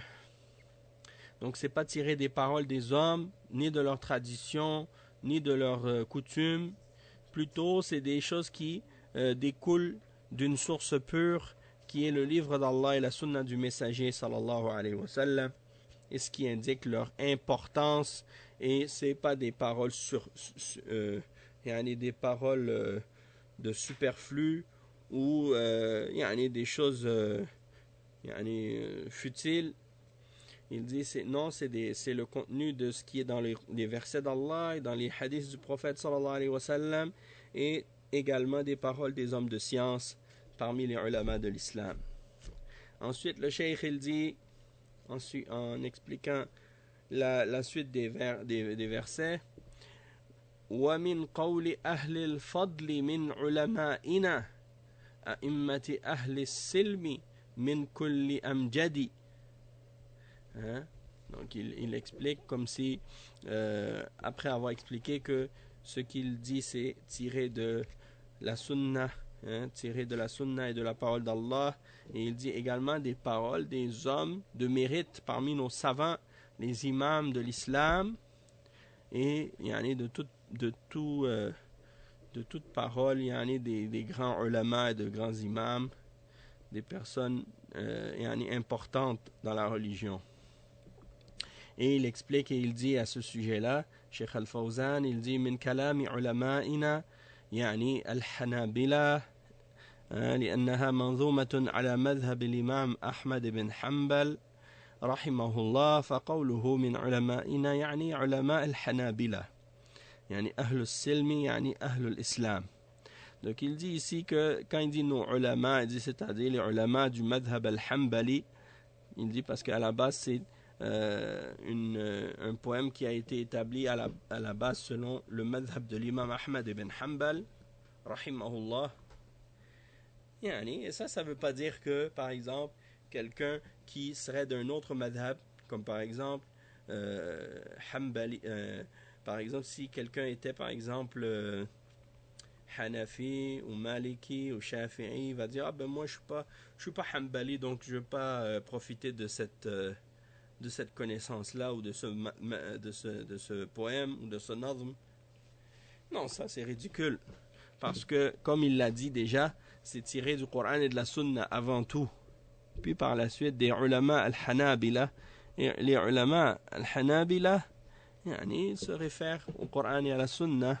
donc c'est pas tiré des paroles des hommes, ni de leurs traditions, ni de leurs coutumes. Plutôt, c'est des choses qui découlent d'une source pure, qui est le livre d'Allah et la sunna du messager sallallahu alayhi wa sallam, et ce qui indique leur importance. Et c'est pas des paroles des paroles de superflu ou des choses futiles. Il dit c'est le contenu de ce qui est dans les versets d'Allah et dans les hadiths du prophète sallallahu alayhi wa sallam, et également des paroles des hommes de science parmi les ulama de l'islam. Ensuite le cheikh il dit en expliquant la suite des versets وَمِنْ قَوْلِ أَهْلِ الْفَضْلِ مِنْ عُلَمَائِنَا أَئِمَّةِ أَهْلِ السِّلْمِ مِنْ كُلِّ أَمْجَدِ. Donc il explique comme si après avoir expliqué que ce qu'il dit c'est tiré de la sunna tirées de la sunna et de la parole d'Allah. Et il dit également des paroles des hommes de mérite parmi nos savants, les imams de l'islam, et de toute parole des grands ulama et de grands imams, des personnes importantes dans la religion. Et il explique et il dit à ce sujet-là, Cheikh Al-Fawzan, il dit min kalami ulama'ina al-hanabila لأنها منظومة على مذهب الإمام أحمد بن حنبل رحمه الله فقوله من علمائنا يعني علماء الحنابلة يعني أهل السلم يعني أهل الإسلام. Donc il dit ici que quand il dit nos ulama, il dit c'est-à-dire les ulama du madhab al-Hanbali, il dit parce qu'à la base c'est un poème qui a été établi à la base selon le madhab de l'imam Ahmad ibn Hanbal rahimahullah. Et ça veut pas dire que par exemple quelqu'un qui serait d'un autre madhab, comme par exemple Hanbali, par exemple si quelqu'un était par exemple Hanafi ou Maliki ou Shafi'i, il va dire moi je suis pas Hanbali, donc je veux pas profiter de cette connaissance là ou de ce poème ou de ce nazm. Non, ça c'est ridicule parce que comme il l'a dit déjà, c'est tiré du Coran et de la Sunna avant tout, puis par la suite des ulama al-Hanabila. Et les ulama al-Hanabila se réfèrent au Coran et à la Sunna.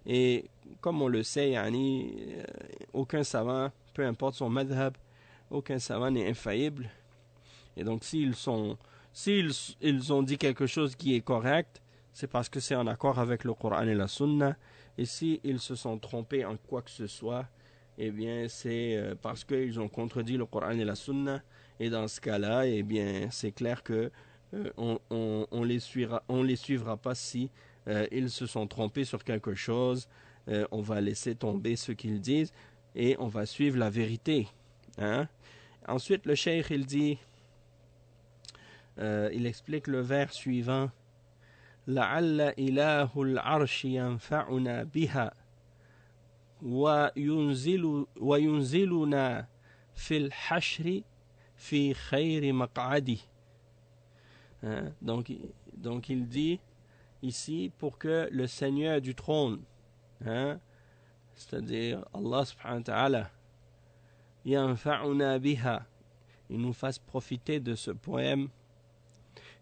Et comme on le sait, aucun savant, peu importe son madhab, aucun savant n'est infaillible. Et donc s'ils ont dit quelque chose qui est correct, c'est parce que c'est en accord avec le Coran et la Sunna. Et s'ils se sont trompés en quoi que ce soit, eh bien c'est parce qu'ils ont contredit le Coran et la Sunna. Et dans ce cas-là, eh bien c'est clair que on les suivra pas si ils se sont trompés sur quelque chose. On va laisser tomber ce qu'ils disent et on va suivre la vérité. Ensuite, le cheikh il dit, il explique le vers suivant. لعل إله العرش ينفعنا بها وينزلنا في الحشر في خير مقعده. Donc il dit ici pour que le Seigneur du trône, c'est-à-dire Allah subhanahu wa ta'ala, ينفعنا بها, il nous fasse profiter de ce poème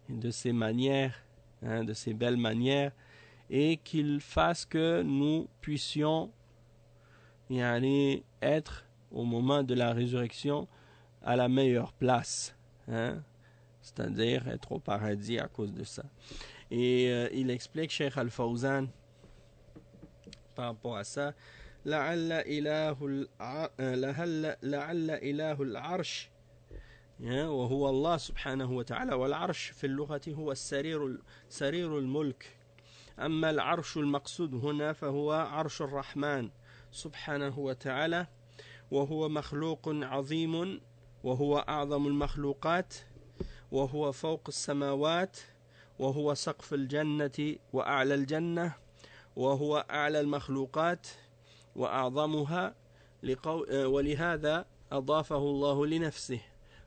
et de ses manières, de ses belles manières, et qu'il fasse que nous puissions être au moment de la résurrection à la meilleure place, c'est-à-dire être au paradis à cause de ça. Et il explique Cheikh Al-Fawzan par rapport à ça, لعل إله العرش وهو الله سبحانه وتعالى والعرش في اللغة هو سرير الملك أما العرش المقصود هنا فهو عرش الرحمن سبحانه وتعالى وهو مخلوق عظيم وهو أعظم المخلوقات وهو فوق السماوات وهو سقف الجنة وأعلى الجنة وهو أعلى المخلوقات وأعظمها ولهذا أضافه الله لنفسه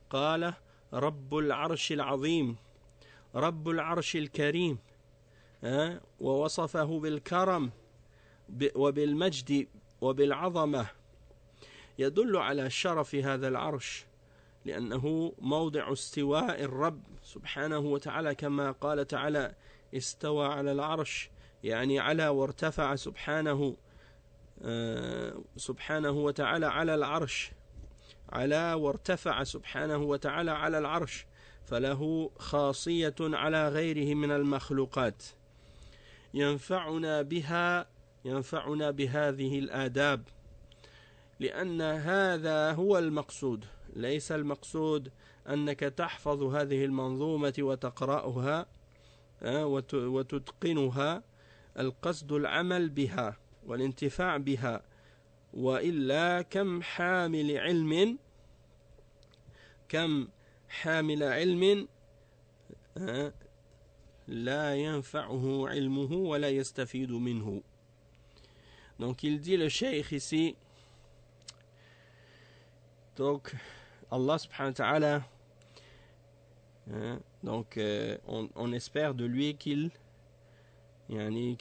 قال رب العرش العظيم رب العرش الكريم ووصفه بالكرم وبالمجد وبالعظمة يدل على شرف هذا العرش لأنه موضع استواء الرب سبحانه وتعالى كما قال تعالى استوى على العرش على وارتفع سبحانه وتعالى على العرش على وارتفع سبحانه وتعالى على العرش فله خاصية على غيره من المخلوقات ينفعنا بهذه الآداب لأن هذا هو المقصود ليس المقصود أنك تحفظ هذه المنظومة وتقرأها وتتقنها القصد العمل بها والانتفاع بها وإلا كم حامل علم لا ينفعه علمه ولا يستفيد منه. Donc il dit le cheikh ici Donc, Allah subhanahu wa ta'ala, donc on espère de lui qu'il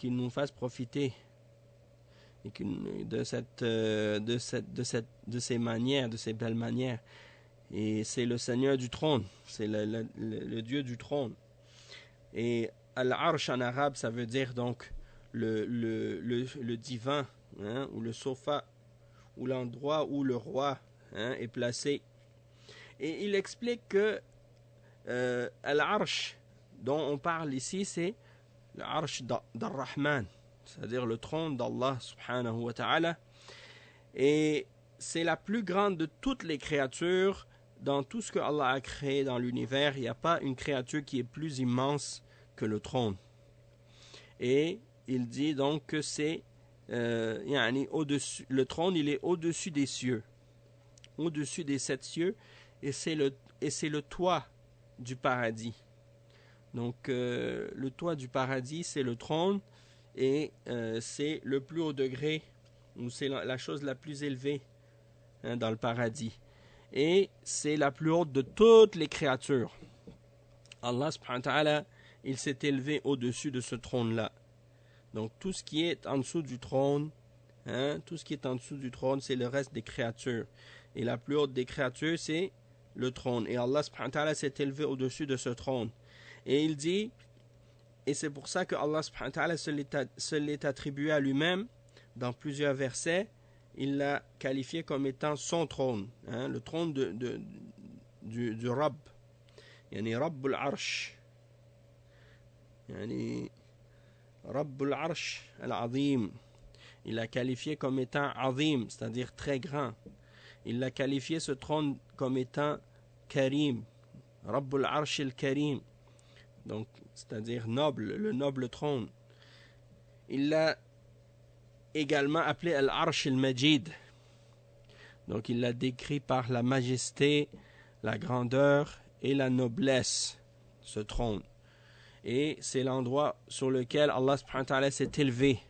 nous fasse profiter et de ces manières, de ces belles manières. Et c'est le Seigneur du trône, c'est le Dieu du trône. Et Al-Arsh en arabe, ça veut dire donc le divin, ou le sofa, ou l'endroit où le roi est placé. Et il explique que Al-Arsh dont on parle ici, c'est l'Arsh d'Ar-Rahman, c'est-à-dire le trône d'Allah subhanahu wa ta'ala. Et c'est la plus grande de toutes les créatures. Dans tout ce que Allah a créé dans l'univers, il n'y a pas une créature qui est plus immense que le trône. Et il dit donc que c'est au-dessus, le trône, il est au-dessus des cieux, au-dessus des 7 cieux, et c'est le toit du paradis. Donc le toit du paradis, c'est le trône, et c'est le plus haut degré, ou c'est la chose la plus élevée dans le paradis. Et c'est la plus haute de toutes les créatures. Allah subhanahu wa ta'ala, il s'est élevé au-dessus de ce trône-là. Donc tout ce qui est en dessous du trône, tout ce qui est en dessous du trône, c'est le reste des créatures. Et la plus haute des créatures, c'est le trône. Et Allah subhanahu wa ta'ala s'est élevé au-dessus de ce trône. Et il dit, et c'est pour ça que Allah subhanahu wa ta'ala se l'est attribué à lui-même dans plusieurs versets. Il l'a qualifié comme étant son trône, le trône du Rabb, yani Rabbul Arsh, yani Rabbul Arsh al-Azim. Il l'a qualifié comme étant Azim, c'est-à-dire très grand. Il l'a qualifié ce trône comme étant Karim, Rabbul Arsh al-Karim, donc c'est-à-dire noble, le noble trône. Il l'a également appelé Al-Arsh al-Majid. Donc il l'a décrit par la majesté, la grandeur et la noblesse, ce trône. Et c'est l'endroit sur lequel Allah subhanahu wa ta'ala s'est élevé,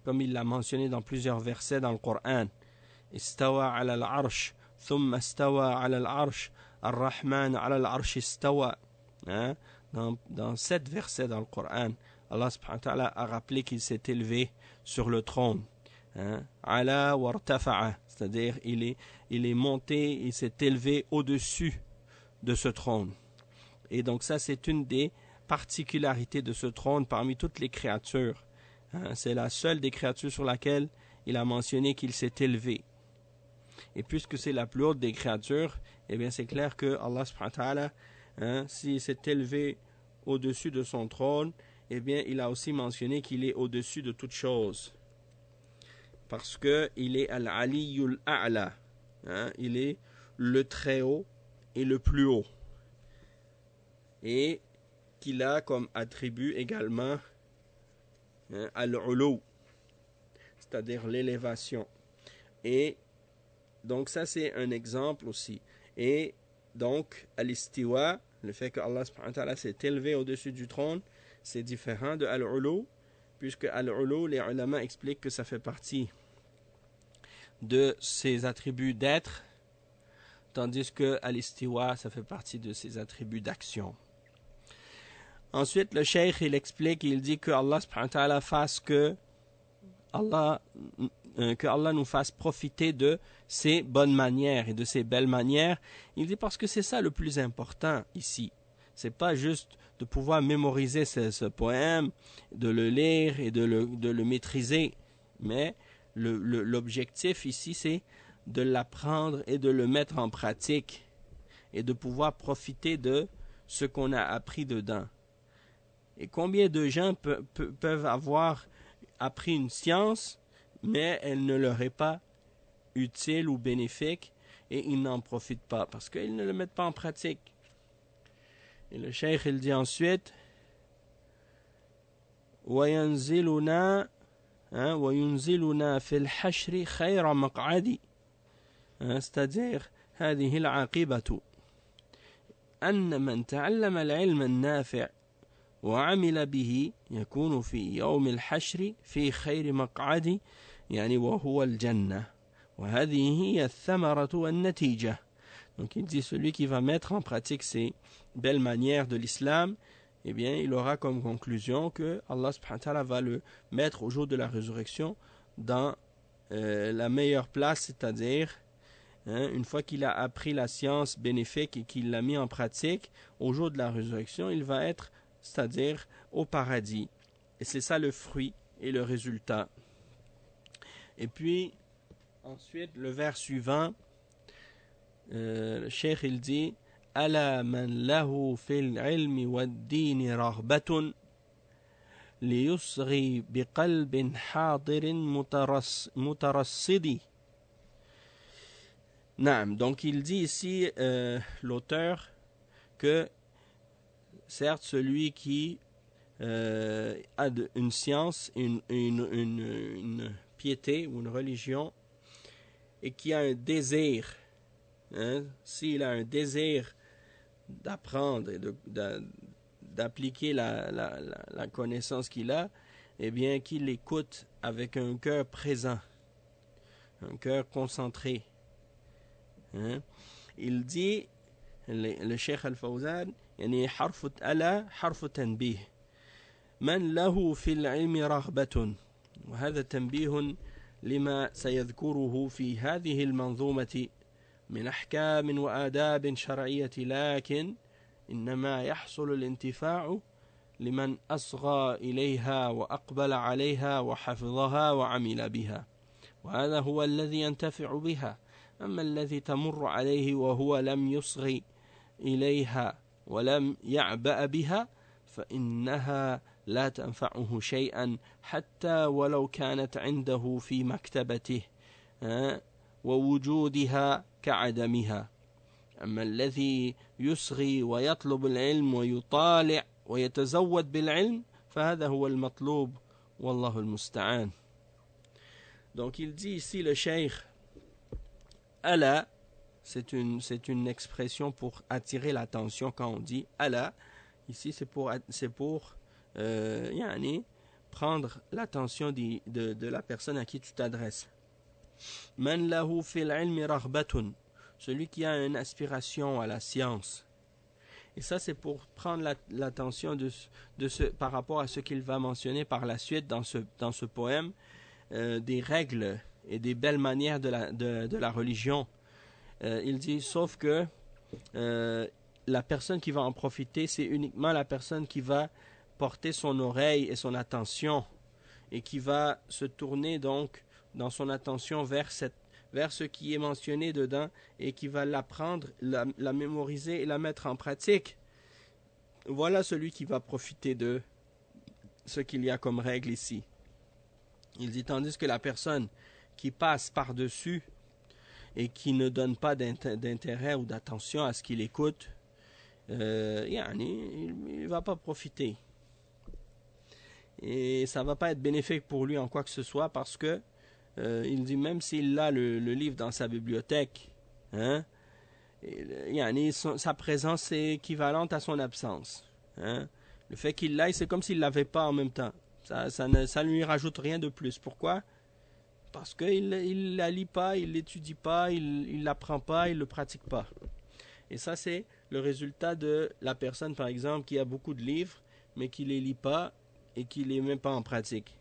comme il l'a mentionné dans plusieurs versets dans le Coran. Istawa ala al-arsh, thumma istawa ala al-arsh, ar-Rahman ala al-arsh istawa. Dans 7 versets dans le Coran, Allah subhanahu wa ta'ala a rappelé qu'il s'est élevé sur le trône. Ala wartafa'a, c'est-à-dire il est monté, il s'est élevé au-dessus de ce trône. Et donc ça, c'est une des particularités de ce trône parmi toutes les créatures. C'est la seule des créatures sur laquelle il a mentionné qu'il s'est élevé. Et puisque c'est la plus haute des créatures, eh bien c'est clair que Allah subhanahu wa ta'ala, s'il s'est élevé au-dessus de son trône, eh bien il a aussi mentionné qu'il est au-dessus de toute chose. Parce qu'il est Al-Aliyyul A'la, il est le très haut et le plus haut. Et qu'il a comme attribut également Al-Ulu, c'est-à-dire l'élévation. Et donc ça c'est un exemple aussi. Et donc Al-Istiwa, le fait que Allah subhanahu wa ta'ala s'est élevé au-dessus du trône, c'est différent de Al-Ulu, puisque Al-Ulu, les ulama expliquent que ça fait partie de ses attributs d'être, tandis que Al-Istiwa, ça fait partie de ses attributs d'action. Ensuite, le cheikh, il explique, il dit que Allah subhanahu wa ta'ala fasse que Allah nous fasse profiter de ses bonnes manières et de ses belles manières. Il dit parce que c'est ça le plus important ici. C'est pas juste de pouvoir mémoriser ce poème, de le lire et de le maîtriser, mais l'objectif ici, c'est de l'apprendre et de le mettre en pratique et de pouvoir profiter de ce qu'on a appris dedans. Et combien de gens peuvent avoir appris une science, mais elle ne leur est pas utile ou bénéfique, et ils n'en profitent pas, parce qu'ils ne le mettent pas en pratique. Et le cheikh, il dit ensuite, وَيُنْزِلُنَا فِي الْحَشْرِ خَيْرَ مَقْعَدِ, c'est-à-dire هذه العاقبة أن من تعلم العلم النافع وعمل به يكون في يوم الحشر في خير مقعد يعني وهو الجنة وهذه هي الثمرة والنتيجة. Donc il dit celui qui va mettre en pratique ces belles manières de l'islam, eh bien il aura comme conclusion que Allah subhanahu wa ta'ala va le mettre au jour de la résurrection dans la meilleure place, c'est-à-dire une fois qu'il a appris la science bénéfique et qu'il l'a mis en pratique, au jour de la résurrection, il va être, c'est-à-dire au paradis. Et c'est ça le fruit et le résultat. Et puis, ensuite, le vers suivant, le cheikh il dit ألا من له في العلم والدين رغبة ليصغي بقلب حاضر مترصد. Naam. Donc il dit ici l'auteur que certes celui qui a une science, une piété ou une religion et qui a un désir, s'il a un désir d'apprendre et d'appliquer la connaissance qu'il a, eh bien qu'il l'écoute avec un cœur présent, un cœur concentré. Il dit le Cheikh Al-Fawzan يعني حرف ألا حرف تنبيه من له في العلم رغبة وهذا تنبيه لما سيذكره في هذه المنظومة من أحكام وآداب شرعية لكن إنما يحصل الانتفاع لمن أصغى إليها وأقبل عليها وحفظها وعمل بها وهذا هو الذي ينتفع بها أما الذي تمر عليه وهو لم يصغي إليها ولم يعبأ بها فإنها لا تنفعه شيئا حتى ولو كانت عنده في مكتبته ووجودها كعدمها أما الذي يصغي ويطلب العلم ويطالع ويتزود بالعلم فهذا هو المطلوب والله المستعان. Donc il dit ici le cheikh Allah, c'est une expression pour attirer l'attention quand on dit Allah. Ici, c'est pour prendre l'attention de la personne à qui tu t'adresses. Man lahu fil ilmi raghbatun, celui qui a une aspiration à la science. Et ça, c'est pour prendre l'attention par rapport à ce qu'il va mentionner par la suite dans ce poème, des règles et des belles manières de la religion. Il dit, sauf que la personne qui va en profiter, c'est uniquement la personne qui va porter son oreille et son attention et qui va se tourner donc dans son attention vers ce qui est mentionné dedans et qui va l'apprendre, la mémoriser et la mettre en pratique. Voilà celui qui va profiter de ce qu'il y a comme règle ici. Il dit, tandis que la personne qui passe par-dessus et qui ne donne pas d'intérêt ou d'attention à ce qu'il écoute, il ne va pas profiter. Et ça ne va pas être bénéfique pour lui en quoi que ce soit parce que il dit même s'il a le livre dans sa bibliothèque, sa présence est équivalente à son absence. Le fait qu'il l'aille, c'est comme s'il ne l'avait pas en même temps. Ça ne lui rajoute rien de plus. Pourquoi ? Parce qu'il ne la lit pas, il ne l'étudie pas, il ne l'apprend pas, il ne le pratique pas. Et ça, c'est le résultat de la personne, par exemple, qui a beaucoup de livres, mais qui ne les lit pas et qui ne les met pas en pratique.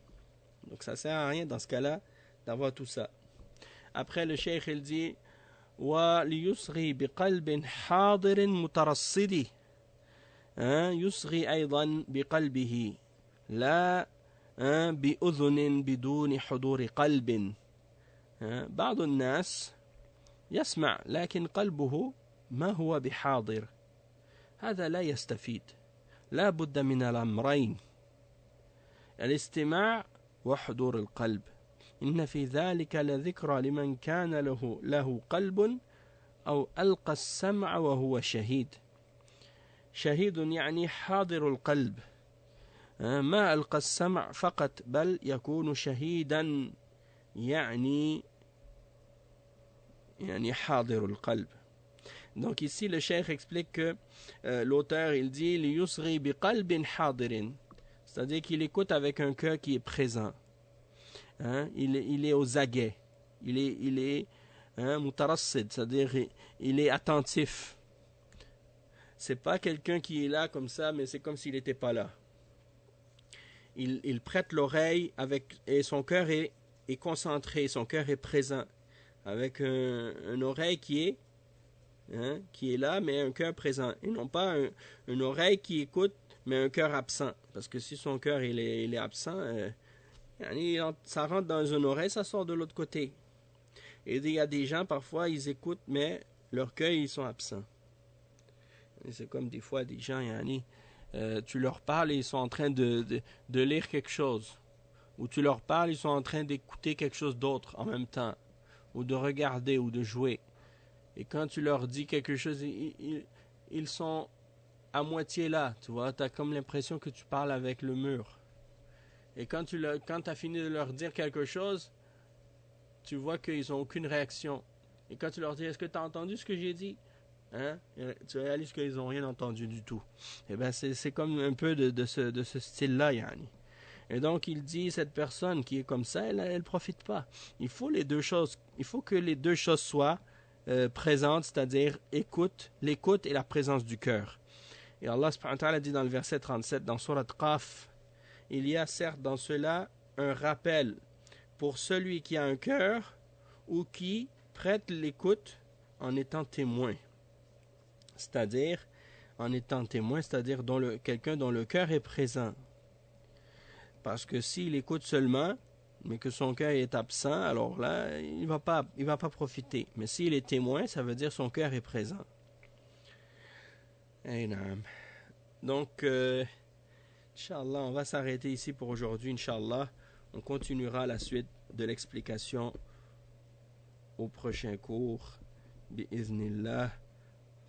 Donc ça ne sert à rien dans ce cas-là d'avoir tout ça. Après, le cheikh, il dit وَلِيُسْغِي بِقَلْبٍ حَاضِرٍ مُتَرَصِّدٍ يُسْغِي أيضا بقلبه لا بأذن بدون حضور قلب. بعض الناس يسمع لكن قلبه ما هو بحاضر، هذا لا يستفيد. لا بد من الأمرين، الاستماع وحضور القلب. إن في ذلك لذكرى لمن كان له قلب أو ألقى السمع وهو شهيد. شهيد يعني حاضر القلب، ما ألقى السمع فقط بل يكون شهيدا يعني حاضر القلب. Donc ici le cheikh explique que l'auteur il dit ليسغي بقلب حاضر, c'est-à-dire qu'il écoute avec un cœur qui est présent. Il est aux aguets, il est mutarassid, c'est-à-dire il est attentif. C'est pas quelqu'un qui est là comme ça, mais c'est comme s'il n'était pas là. Il prête l'oreille et son cœur est concentré, son cœur est présent, avec une oreille qui est là, mais un cœur présent. Et non pas une oreille qui écoute, mais un cœur absent. Parce que si son cœur il est absent, ça rentre dans une oreille, ça sort de l'autre côté. Et il y a des gens, parfois, ils écoutent, mais leur cœur, ils sont absents. Et c'est comme des fois des gens, tu leur parles et ils sont en train de lire quelque chose. Ou tu leur parles, ils sont en train d'écouter quelque chose d'autre en même temps. Ou de regarder ou de jouer. Et quand tu leur dis quelque chose, ils sont à moitié là. Tu vois, tu as comme l'impression que tu parles avec le mur. Et quand tu as fini de leur dire quelque chose, tu vois qu'ils n'ont aucune réaction. Et quand tu leur dis, est-ce que tu as entendu ce que j'ai dit? Tu réalises qu'ils n'ont rien entendu du tout. Et bien, c'est comme un peu de ce style-là, yani. Et donc, il dit, cette personne qui est comme ça, elle ne profite pas. Il faut que les deux choses soient présentes, c'est-à-dire l'écoute et la présence du cœur. Et Allah subhanahu wa ta'ala dit dans le verset 37, dans Surat Qaf, il y a certes dans cela un rappel pour celui qui a un cœur ou qui prête l'écoute en étant témoin. C'est-à-dire, quelqu'un dont le cœur est présent. Parce que s'il écoute seulement, mais que son cœur est absent, alors là, il va pas profiter. Mais s'il est témoin, ça veut dire son cœur est présent. Donc, Inch'Allah, on va s'arrêter ici pour aujourd'hui, Inch'Allah. On continuera la suite de l'explication au prochain cours. Bi'iznillah.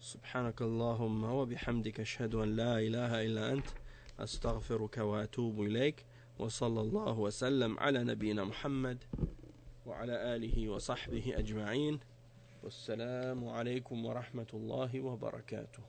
Subhanakallahumma wa bihamdika ashhadu an la ilaha illa ant. Astaghfiruka wa atubu ilayk. Wa sallallahu wa sallam ala nabiyyina Muhammad wa ala alihi wa sahbihi ajma'in. Wassalamu alaykum wa rahmatullahi wa barakatuh.